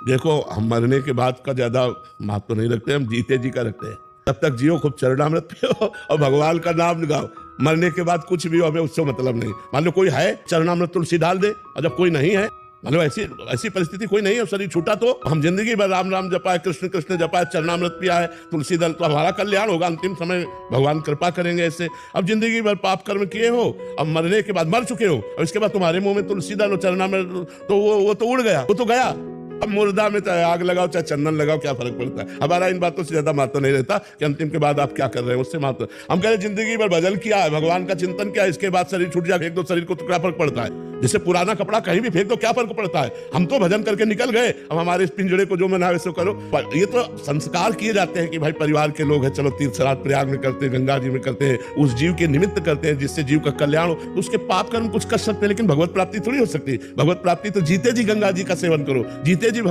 देखो, हम मरने के बाद का ज्यादा महत्व नहीं रखते, हम जीते जी का रखते हैं। तब तक जियो, खूब चरणामृत पियो और भगवान का नाम लगाओ। मरने के बाद कुछ भी हो, हमें उससे मतलब नहीं। मान लो कोई है, चरणामृत तुलसी डाल दे, और जब कोई नहीं है, मान लो ऐसी ऐसी परिस्थिति कोई नहीं है, शरीर छूटा, तो हम जिंदगी भर राम राम जपाए, कृष्ण कृष्ण जपाए, चरणामृत पिया है, तुलसी दल, तो हमारा कल्याण होगा। अंतिम समय भगवान कृपा करेंगे ऐसे। अब जिंदगी भर पाप कर्म किए हो, अब मरने के बाद मर चुके हो, और इसके बाद तुम्हारे मुंह में तुलसी दल और चरणामृत, तो वो तो उड़ गया, वो तो गया। अब मुर्दा में चाहे आग लगाओ चाहे चंदन लगाओ, क्या फर्क पड़ता है। हमारा इन बातों से ज्यादा महत्व नहीं रहता कि अंतिम के बाद आप क्या कर रहे हैं, उससे महत्व। हम कह रहे जिंदगी भर भजन किया है, भगवान का चिंतन किया है, इसके बाद शरीर छूट जाए, फेंक दो शरीर को, तो क्या फर्क पड़ता है। जैसे पुराना कपड़ा कहीं भी फेंक दो, क्या फर्क पड़ता है। हम तो भजन करके निकल गए, अब हमारे इस पिंजड़े को जो मना है सो करो। पर ये तो संस्कार किए जाते हैं कि भाई परिवार के लोग हैं, चलो तीर्थ श्राद्ध प्रयाग में करते हैं, गंगा जी में करते हैं, उस जीव के निमित्त करते हैं जिससे जीव का कल्याण हो। तो उसके पाप कर्म कुछ कर सकते हैं, लेकिन भगवत प्राप्ति थोड़ी हो सकती। भगवत प्राप्ति तो जीते जी गंगा जी का सेवन करो, जीते जी